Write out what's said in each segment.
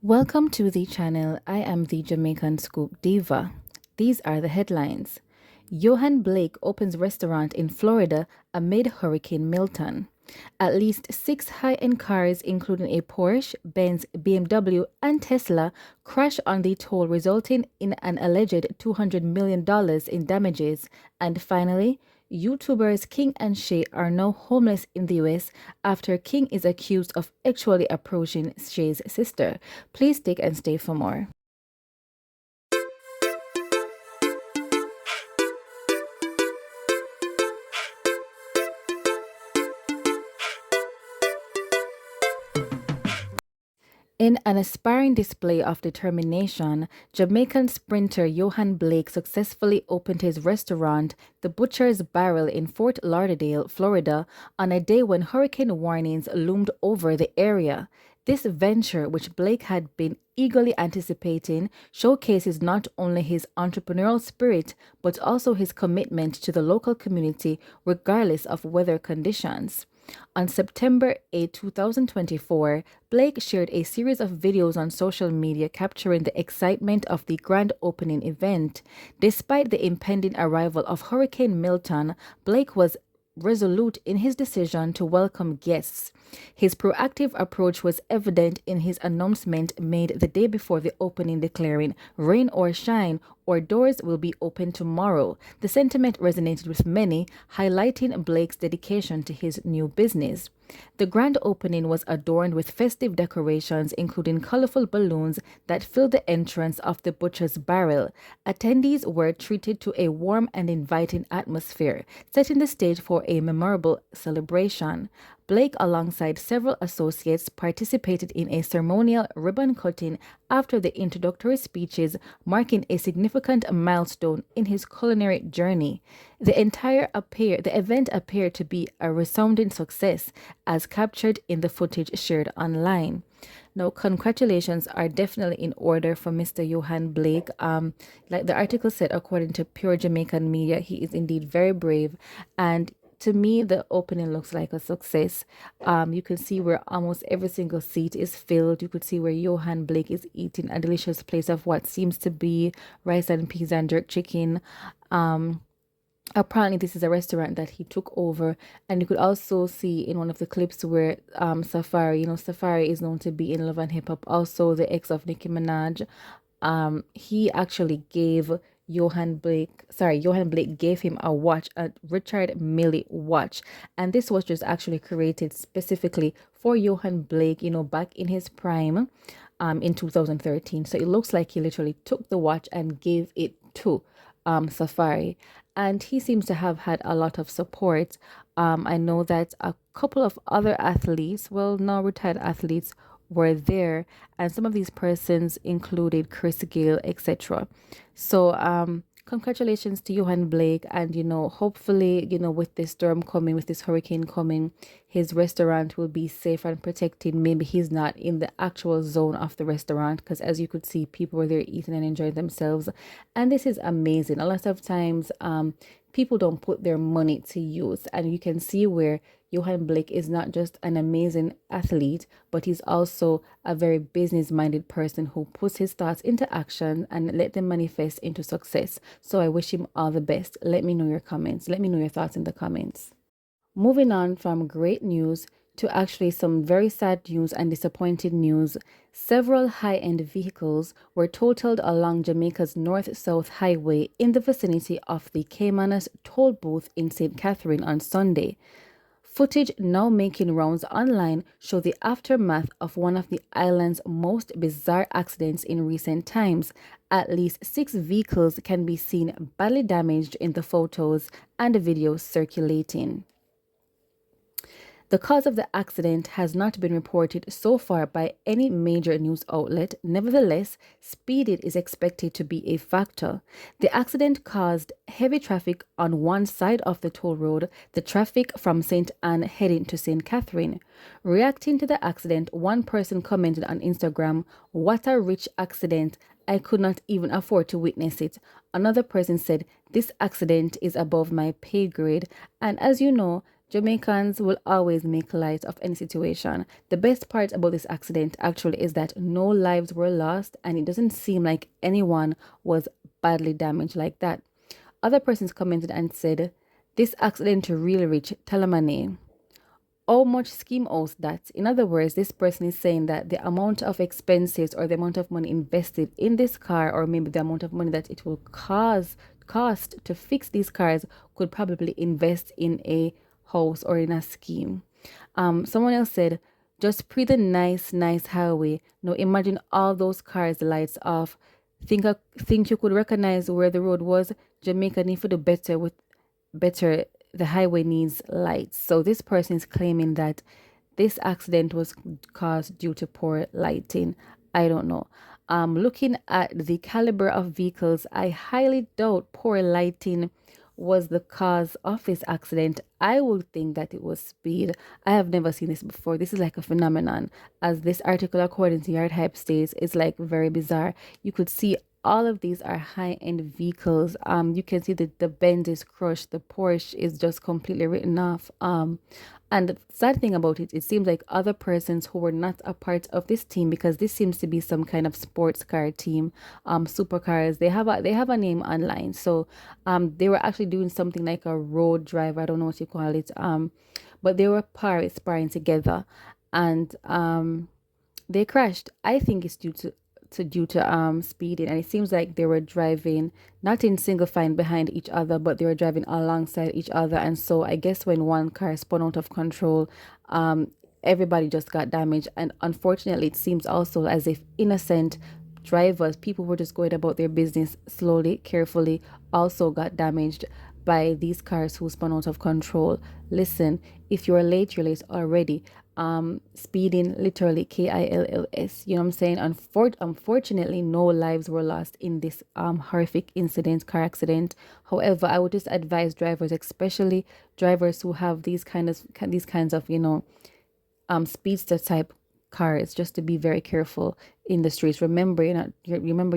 Welcome to the channel. I am the Jamaican Scoop Diva. These are the headlines. Yohan Blake opens restaurant in Florida amid Hurricane Milton. At least six high-end cars, including a Porsche, Benz, BMW, and Tesla, crash on the toll, resulting in an alleged $200 million in damages. And finally, YouTubers King and Shay are now homeless in the US after King is accused of actually approaching Shay's sister. Please stick and stay for more. In an aspiring display of determination, Jamaican sprinter Yohan Blake successfully opened his restaurant, The Butcher's Barrel, in Fort Lauderdale, Florida, on a day when hurricane warnings loomed over the area. This venture, which Blake had been eagerly anticipating, showcases not only his entrepreneurial spirit but also his commitment to the local community regardless of weather conditions. On September 8, 2024, Blake shared a series of videos on social media capturing the excitement of the grand opening event. Despite the impending arrival of Hurricane Milton, Blake was resolute in his decision to welcome guests. His proactive approach was evident in his announcement made the day before the opening, declaring, "Rain or shine, our doors will be open tomorrow." The sentiment resonated with many, highlighting Blake's dedication to his new business. The grand opening was adorned with festive decorations, including colorful balloons that filled the entrance of the Butcher's Barrel. Attendees were treated to a warm and inviting atmosphere, setting the stage for a memorable celebration. Blake, alongside several associates, participated in a ceremonial ribbon cutting after the introductory speeches, marking a significant milestone in his culinary journey. The event appeared to be a resounding success, as captured in the footage shared online. Now, congratulations are definitely in order for Mr. Yohan Blake. Like the article said, according to Pure Jamaican Media, he is indeed very brave, and to me, the opening looks like a success. You can see where almost every single seat is filled. You could see where Yohan Blake is eating a delicious plate of what seems to be rice and peas and jerk chicken. Apparently, this is a restaurant that he took over, and you could also see in one of the clips where Safari, Safari is known to be in Love and Hip Hop, also the ex of Nicki Minaj. He actually gave Yohan Blake gave him a watch, a Richard Mille watch, and this watch was actually created specifically for Yohan Blake, back in his prime, in 2013. So it looks like he literally took the watch and gave it to Safari, and he seems to have had a lot of support. I know that a couple of other athletes, well, now retired athletes, were there, and some of these persons included Chris Gayle, etc. So, congratulations to Yohan Blake, and hopefully, with this storm coming, with this hurricane coming, his restaurant will be safe and protected. Maybe he's not in the actual zone of the restaurant, because as you could see, people were there eating and enjoying themselves, and this is amazing. A lot of times, people don't put their money to use, and you can see where Yohan Blake is not just an amazing athlete, but he's also a very business minded person who puts his thoughts into action and let them manifest into success. So I wish him all the best. Let me know your comments. Let me know your thoughts in the comments. Moving on from great news to actually some very sad news and disappointing news, several high-end vehicles were totaled along Jamaica's north-south highway in the vicinity of the Caymanas toll booth in St. Catherine on Sunday. Footage now making rounds online show the aftermath of one of the island's most bizarre accidents in recent times. At least 6 vehicles can be seen badly damaged in the photos and videos circulating. The cause of the accident has not been reported so far by any major news outlet. Nevertheless, speed is expected to be a factor. The accident caused heavy traffic on one side of the toll road, the traffic from St. Anne heading to St. Catherine. Reacting to the accident, one person commented on Instagram, "What a rich accident. I could not even afford to witness it." Another person said, "This accident is above my pay grade." And as you know, Jamaicans will always make light of any situation. The best part about this accident actually is that no lives were lost and it doesn't seem like anyone was badly damaged like that. Other persons commented and said, this accident really reached Talamane. How much scheme owes that? In other words, this person is saying that the amount of expenses or the amount of money invested in this car, or maybe the amount of money that it will cost to fix these cars, could probably invest in a house or in a scheme. Someone else said, just pre the nice highway. Now imagine all those cars, the lights off. Think you could recognize where the road was? Jamaica need to do better. The highway needs lights. So this person is claiming that this accident was caused due to poor lighting. I don't know. Looking at the caliber of vehicles, I highly doubt poor lighting was the cause of this accident. I would think that it was speed. I have never seen this before. This is like a phenomenon. As this article, according to Yard Hype, states, it's like very bizarre. You could see all of these are high-end vehicles. You can see that the Benz is crushed, the Porsche is just completely written off. And the sad thing about it, it seems like other persons who were not a part of this team, because this seems to be some kind of sports car team, supercars. They have a name online. So they were actually doing something like a road drive. I don't know what you call it. But they were sparring together, and they crashed. I think it's due to speeding, and it seems like they were driving not in single file behind each other, but they were driving alongside each other. And so I guess when one car spun out of control, everybody just got damaged. And unfortunately, it seems also as if innocent drivers, people who were just going about their business slowly, carefully, also got damaged by these cars who spun out of control. Listen, if you're late already. Speeding, literally KILLS. You know what I'm saying? Unfortunately, no lives were lost in this horrific car accident. However, I would just advise drivers, especially drivers who have these kinds of speedster type cars, just to be very careful in the streets. Remember, you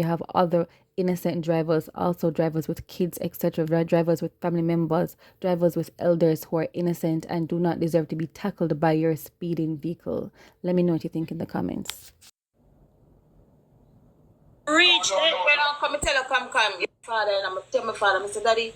have other innocent drivers, also drivers with kids, etc., drivers with family members, drivers with elders who are innocent and do not deserve to be tackled by your speeding vehicle. Let me know what you think in the comments. Reach when I come tell you come your father, and I'm tell my father, I say, Daddy,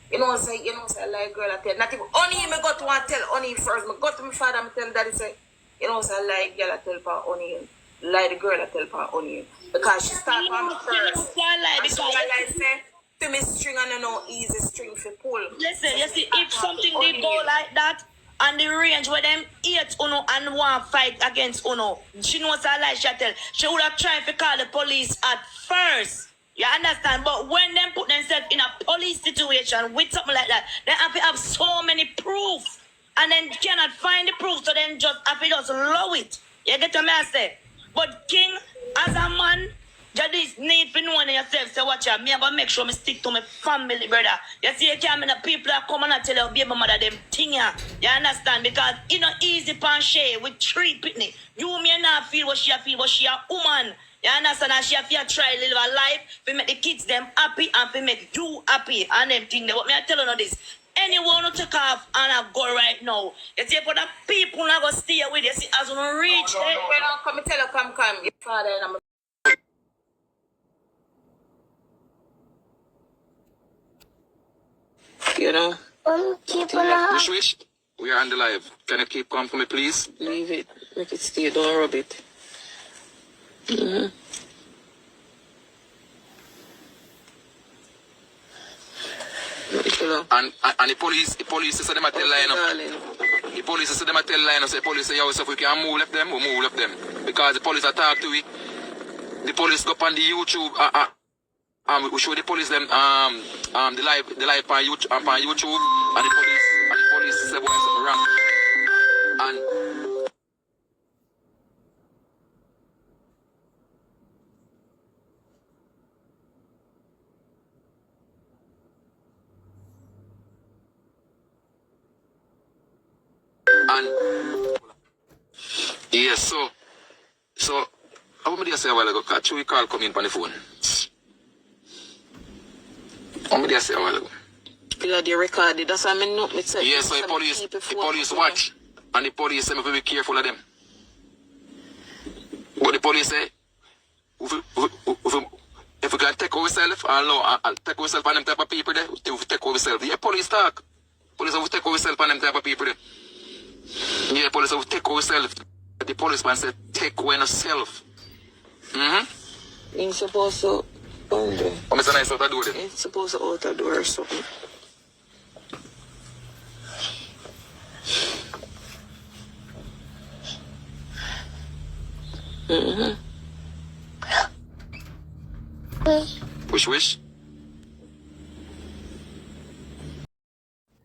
say I like girl, I tell not even only me go to and tell only first. Me go to my father, I tell Daddy say, say I like girl, I tell pa only like the girl, I tell pa only because she start from me first. Because I say to me string and no easy string for pull. Listen, you see, if something they go like that, and the range where them hate Uno and want fight against Uno, she knows her life, she tell. She would have tried to call the police at first. You understand? But when them put themselves in a police situation with something like that, they have to have so many proof. And then cannot find the proof, so then just have to just allow it. You get what I say? But King, as a man, just need to know yourself. So watch out. Me about make sure me stick to my family, brother. You see, you can't the people that come and tell your baby mother them thing. You understand? Because it's not easy for Shay with 3 pitney. You may not feel what she feel, but she a woman. You understand? And she have to try live a life to make the kids them happy and to make you happy and them thing. What me I tell you this? Anyone who take off and I go right now. You see, for the people not gonna stay with you. See, as we reach there, when I come tell you come, your father and I'm. You know. Wish, we are on the live. Can you keep calm for me, please? Leave it. Make it stay. Don't rub it. Mm-hmm. And the police say them a tell line up. The police say them a tell line up. Say police say if we can move left them, we move left them. Because the police attack to we. The police go on the YouTube. We show the police them the live on YouTube, and the police say what's wrong. And yes, so how many days say a while ago? Catch we call come in on the phone. How many days say a while ago? Because they recorded. That's why I mean, no, yes, so the police watch. And the police say, be careful of them. But the police say, if we can take ourselves, and take ourselves on them type of people there, we take ourselves. Yeah, police talk. Police will take ourselves on them type of people there. Yeah, police will take ourselves. The policeman said, take away yourself. You're supposed to... I'm saying nice out the door then. You're supposed to out the door or something. Wish.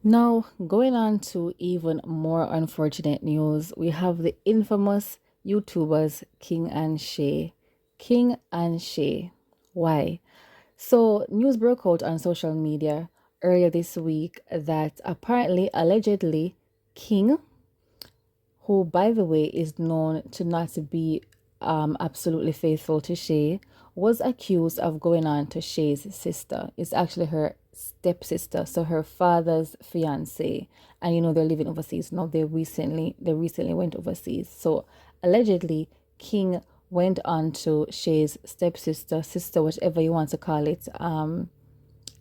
Now, going on to even more unfortunate news, we have the infamous YouTubers King and Shay. King and Shay. Why? So, news broke out on social media earlier this week that apparently, allegedly, King, who by the way is known to not be absolutely faithful to Shay, was accused of going on to Shay's sister. It's actually her stepsister, so her father's fiance, and you know they're living overseas now. They recently went overseas. So allegedly, King went on to Shay's stepsister, sister, whatever you want to call it.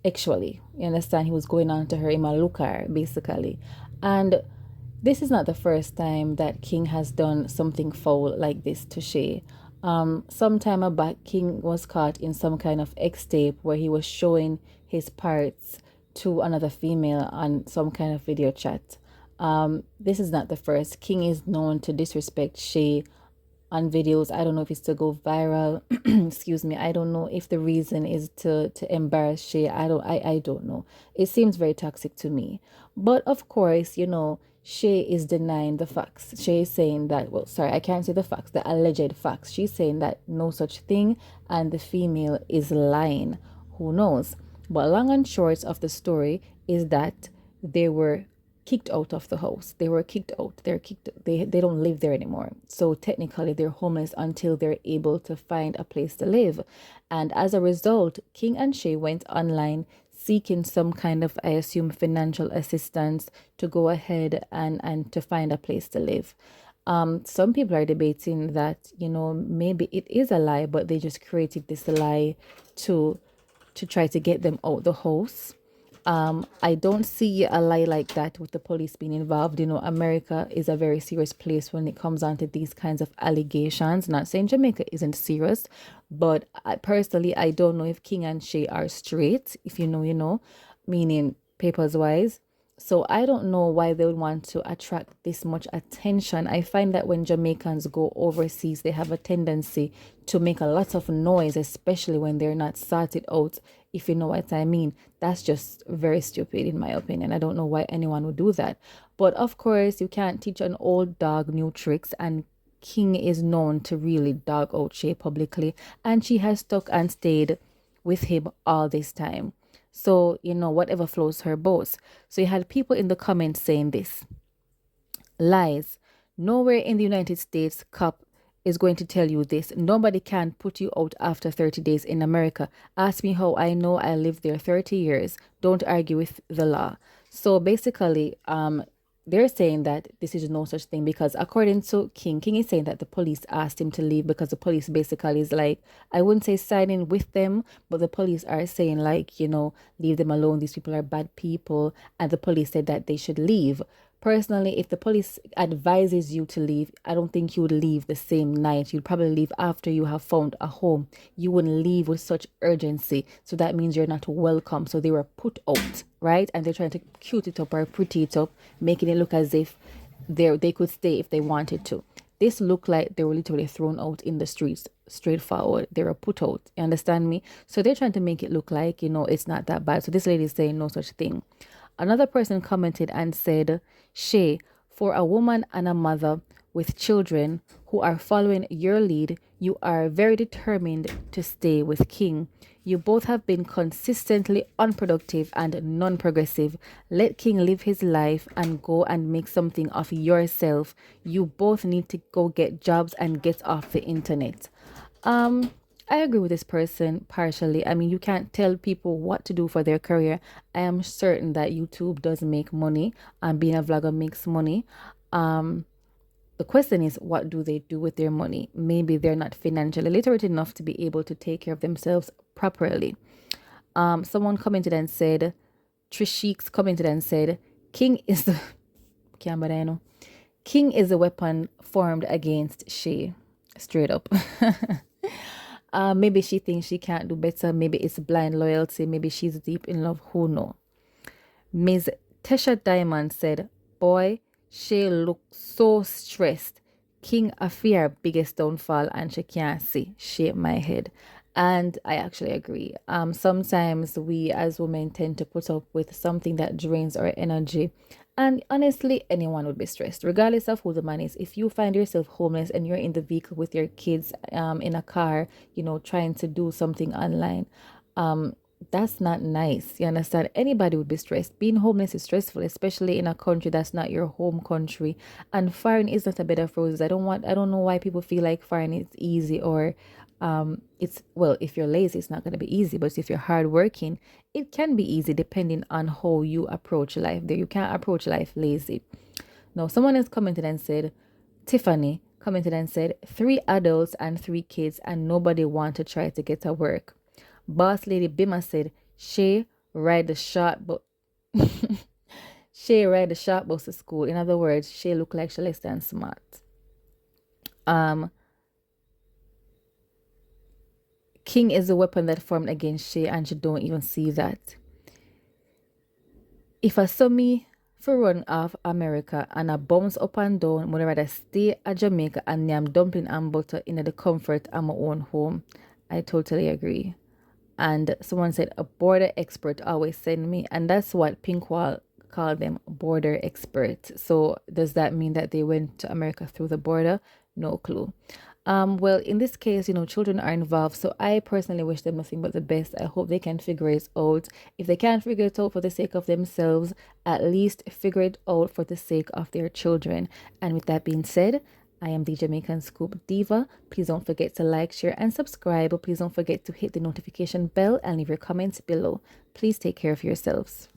Actually, you understand, he was going on to her in Malukar basically, and this is not the first time that King has done something foul like this to Shay. Some time back, King was caught in some kind of X tape where he was showing his parts to another female on some kind of video chat. This is not the first. King is known to disrespect Shay on videos. I don't know if it's to go viral. Excuse me. I don't know if the reason is to embarrass Shay. I don't know. It seems very toxic to me. But of course, you know, Shay is denying the facts. Shay is saying that, well, sorry, I can't say the facts, the alleged facts. She's saying that no such thing, and the female is lying. Who knows? But long and short of the story is that they were kicked out of the house. They were kicked out. They don't live there anymore. So technically they're homeless until they're able to find a place to live. And as a result, King and Shay went online seeking some kind of, I assume, financial assistance to go ahead and to find a place to live. Some people are debating that, you know, maybe it is a lie, but they just created this lie to try to get them out the house. I don't see a lie like that with the police being involved. You know, America is a very serious place when it comes on to these kinds of allegations. Not saying Jamaica isn't serious, but I don't know if King and Shay are straight. If you know, you know, meaning papers wise. So I don't know why they would want to attract this much attention. I find that when Jamaicans go overseas, they have a tendency to make a lot of noise, especially when they're not sorted out, if you know what I mean. That's just very stupid in my opinion. I don't know why anyone would do that. But of course, you can't teach an old dog new tricks, and King is known to really dog out Shay publicly, and she has stuck and stayed with him all this time. So, you know, whatever floats her boats. So you had people in the comments saying this. Lies. Nowhere in the United States cop is going to tell you this. Nobody can put you out after 30 days in America. Ask me how I know. I lived there 30 years. Don't argue with the law. So basically, they're saying that this is no such thing because according to King is saying that the police asked him to leave because the police basically is like, I wouldn't say siding with them, but the police are saying like, you know, leave them alone. These people are bad people. And the police said that they should leave. Personally, if the police advises you to leave, I don't think you would leave the same night. You'd probably leave after you have found a home. You wouldn't leave with such urgency. So that means you're not welcome. So they were put out, right? And they're trying to cute it up or pretty it up, making it look as if they could stay if they wanted to. This looked like they were literally thrown out in the streets, straightforward. They were put out. You understand me? So they're trying to make it look like, you know, it's not that bad. So this lady is saying no such thing. Another person commented and said, Shay, for a woman and a mother with children who are following your lead, you are very determined to stay with King. You both have been consistently unproductive and non-progressive. Let King live his life and go and make something of yourself. You both need to go get jobs and get off the internet. I agree with this person partially. I mean, you can't tell people what to do for their career. I am certain that YouTube does make money and being a vlogger makes money. Um, the question is, what do they do with their money? Maybe they're not financially literate enough to be able to take care of themselves properly. Someone commented and said, Trishik commented and said, King is the King is a weapon formed against Shay. Straight up. Maybe she thinks she can't do better. Maybe it's blind loyalty. Maybe she's deep in love. Who knows? Ms. Tesha Diamond said, Boy, Shay looks so stressed. King Afia biggest downfall and she can't see. Shake my head. And I actually agree. Sometimes we as women tend to put up with something that drains our energy. And honestly, anyone would be stressed, regardless of who the man is. If you find yourself homeless and you're in the vehicle with your kids in a car, trying to do something online, that's not nice. You understand? Anybody would be stressed. Being homeless is stressful, especially in a country that's not your home country. And foreign is not a bed of roses. I don't know why people feel like foreign is easy or it's well, if you're lazy, it's not gonna be easy. But if you're hardworking, it can be easy depending on how you approach life. There you can't approach life lazy. Now someone has commented and said, Tiffany commented and said, 3 adults and 3 kids and nobody want to try to get to work. Boss Lady Bima said, Shay ride the short but Shay ride the short bus to school. In other words, Shay look like she less than smart. King is a weapon that formed against Shay and she don't even see that. If I saw me for run off America and I bounce up and down, would rather stay at Jamaica and yam dumpling and butter in the comfort of my own home. I totally agree. And someone said a border expert always send me, and that's what Pinkwall called them, border experts. So does that mean that they went to America through the border? No clue. Well, in this case, children are involved, so I personally wish them nothing but the best. I hope they can figure it out. If they can't figure it out for the sake of themselves, at least figure it out for the sake of their children. And with that being said, I am the Jamaican Scoop Diva. Please don't forget to like, share, and subscribe. Please don't forget to hit the notification bell and leave your comments below. Please take care of yourselves.